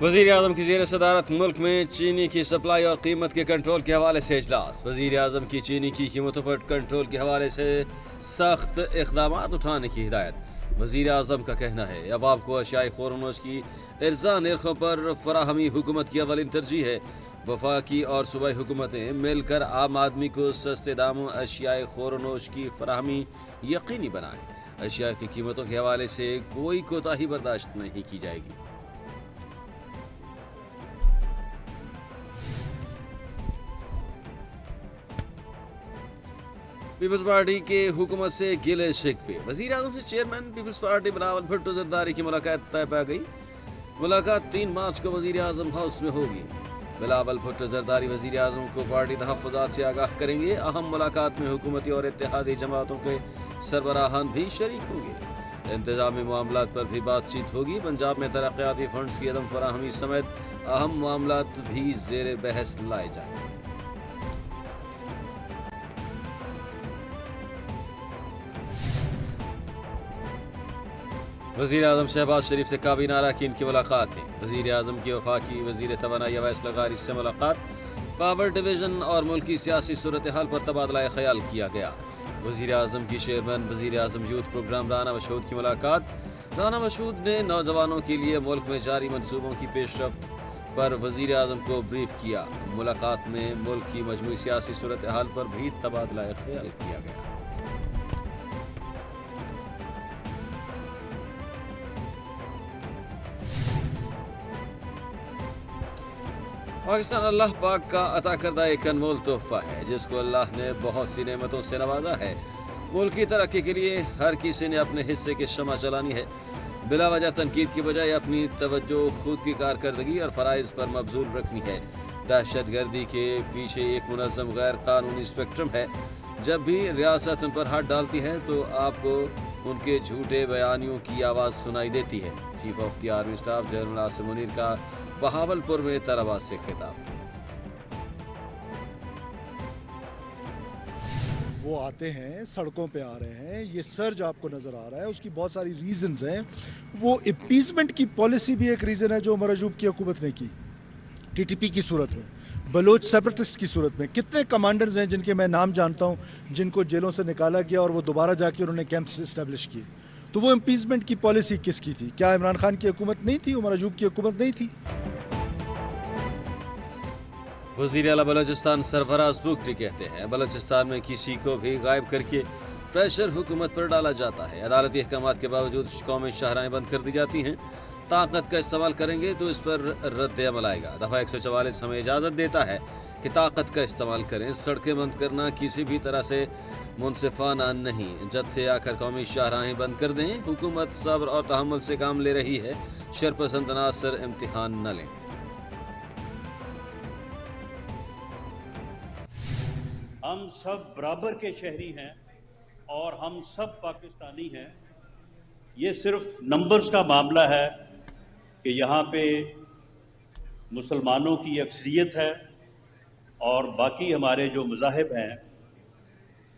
وزیر اعظم کی زیر صدارت ملک میں چینی کی سپلائی اور قیمت کے کنٹرول کے حوالے سے اجلاس۔ وزیر اعظم کی چینی کی قیمتوں پر کنٹرول کے حوالے سے سخت اقدامات اٹھانے کی ہدایت۔ وزیر اعظم کا کہنا ہے عوام کو اشیائے خورنوش کی ارزاں نرخوں پر فراہمی حکومت کی اولین ترجیح ہے۔ وفاقی اور صوبائی حکومتیں مل کر عام آدمی کو سستے داموں اشیائے خورنوش کی فراہمی یقینی بنائیں۔ اشیاء کی قیمتوں کے حوالے سے کوئی کوتاہی برداشت نہیں کی جائے گی۔ پیپلز پارٹی کے حکومت سے گلے شکوے۔ وزیر اعظم سے چیئرمین پیپلز پارٹی بلاول بھٹو زرداری کی ملاقات طے پا گئی۔ ملاقات 3 مارچ کو وزیر اعظم ہاؤس میں ہوگی۔ بلاول بھٹو زرداری وزیر اعظم کو پارٹی تحفظات سے آگاہ کریں گے۔ اہم ملاقات میں حکومتی اور اتحادی جماعتوں کے سربراہان بھی شریک ہوں گے۔ انتظامی معاملات پر بھی بات چیت ہوگی۔ پنجاب میں ترقیاتی فنڈز کی عدم فراہمی سمیت اہم معاملات بھی زیر بحث لائے جائیں گے۔ وزیر اعظم شہباز شریف سے کابینہ اراکین کی ملاقات ہے۔ وزیر اعظم کی وفاقی وزیر توانائی اویس لغاری سے ملاقات۔ پاور ڈویژن اور ملکی سیاسی صورتحال پر تبادلہ خیال کیا گیا۔ وزیر اعظم کی چیئرمین وزیر اعظم یوتھ پروگرام رانا مشہود کی ملاقات۔ رانا مشہود نے نوجوانوں کے لیے ملک میں جاری منصوبوں کی پیش رفت پر وزیر اعظم کو بریف کیا۔ ملاقات میں ملک کی مجموعی سیاسی صورتحال پر بھی تبادلہ خیال کیا گیا۔ پاکستان اللہ پاک کا عطا کردہ ایک انمول تحفہ ہے جس کو اللہ نے بہت سی نعمتوں سے نوازا ہے۔ ملک کی ترقی کے لیے ہر کسی نے اپنے حصے کی شمع جلانی ہے۔ بلا وجہ تنقید کی بجائے اپنی توجہ خود کی کارکردگی اور فرائض پر مبذول رکھنی ہے۔ دہشت گردی کے پیچھے ایک منظم غیر قانونی اسپیکٹرم ہے۔ جب بھی ریاست ان پر ہاتھ ڈالتی ہے تو آپ کو ان کے جھوٹے بیانیوں کی آواز سنائی دیتی ہے۔ Chief of the army staff general Asim Munir کا بہاولپور میں طلباء سے خطاب۔ وہ آتے ہیں، سڑکوں پہ آ رہے ہیں، یہ سرج آپ کو نظر آ رہا ہے، اس کی بہت ساری ریزنز ہیں۔ وہ اپیسمنٹ کی پالیسی بھی ایک ریزن ہے جو عمر ایوب کی حکومت نے کی، ٹی ٹی پی کی صورت میں، بلوچ سیپریٹسٹ کی صورت میں۔ کتنے کمانڈرز ہیں جن کے میں نام جانتا ہوں جن کو جیلوں سے نکالا گیا اور وہ دوبارہ جا کے انہوں نے کیمپس اسٹیبلش کیے۔ تو وہ امپیچمنٹ کی پالیسی کس کی تھی؟ کیا عمران خان کی حکومت نہیں تھی؟ عمر ایوب کی حکومت نہیں تھی؟ وزیر اعلیٰ بلوچستان سرفراز بگٹی کہتے ہیں بلوچستان میں کسی کو بھی غائب کر کے پریشر حکومت پر ڈالا جاتا ہے۔ عدالتی احکامات کے باوجود قومی شاہراہیں بند کر دی جاتی ہیں۔ طاقت کا استعمال کریں گے تو اس پر رد عمل آئے گا۔ دفعہ 144 ہمیں اجازت دیتا ہے کہ طاقت کا استعمال کریں۔ سڑکیں بند کرنا کسی بھی طرح سے منصفانہ نہیں۔ جتھے آ کر قومی شاہراہیں بند کر دیں۔ حکومت صبر اور تحمل سے کام لے رہی ہے۔ شرپسند عناصر امتحان نہ لیں۔ ہم سب برابر کے شہری ہیں اور ہم سب پاکستانی ہیں۔ یہ صرف نمبرز کا معاملہ ہے کہ یہاں پہ مسلمانوں کی اکثریت ہے اور باقی ہمارے جو مذاہب ہیں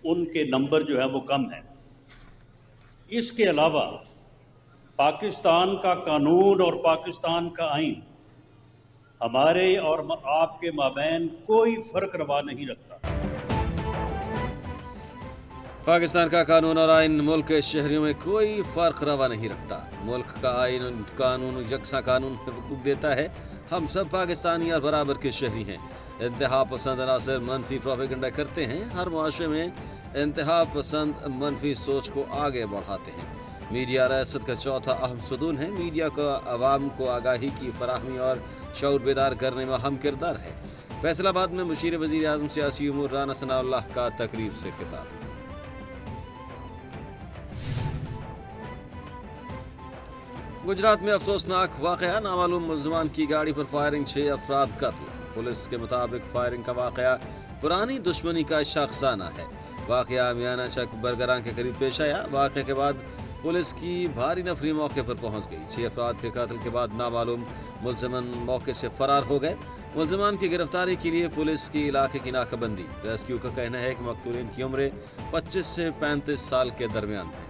ان کے نمبر جو ہیں وہ کم ہیں۔ اس کے علاوہ پاکستان کا قانون اور پاکستان کا آئین ہمارے اور آپ کے مابین کوئی فرق روا نہیں رکھتا۔ پاکستان کا قانون اور آئین ملک کے شہریوں میں کوئی فرق روا نہیں رکھتا۔ ملک کا آئین قانون یکساں قانون حقوق دیتا ہے۔ ہم سب پاکستانی اور برابر کے شہری ہیں۔ انتہا پسند عناصر منفی پروپیگنڈا کرتے ہیں۔ ہر معاشرے میں انتہا پسند منفی سوچ کو آگے بڑھاتے ہیں۔ میڈیا ریاست کا چوتھا اہم ستون ہے۔ میڈیا کا عوام کو آگاہی کی فراہمی اور شعور بیدار کرنے میں اہم کردار ہے۔ فیصل آباد میں مشیر وزیر اعظم سیاسی امور رانا ثناء اللہ کا تقریب سے خطاب۔ گجرات میں افسوسناک واقعہ، نامعلوم ملزمان کی گاڑی پر فائرنگ، 6 افراد قتل۔ پولیس کے مطابق فائرنگ کا واقعہ پرانی دشمنی کا شاخسانہ ہے۔ واقعہ میانہ چک برگراں کے قریب پیش آیا۔ واقعے کے بعد پولیس کی بھاری نفری موقع پر پہنچ گئی۔ 6 افراد کے قتل کے بعد نامعلوم ملزمان موقع سے فرار ہو گئے۔ ملزمان کی گرفتاری کے لیے پولیس کی علاقے کی ناکہ بندی۔ ریسکیو کا کہنا ہے کہ مقتولین کی عمریں 25 سے 35 سال کے درمیان ہیں۔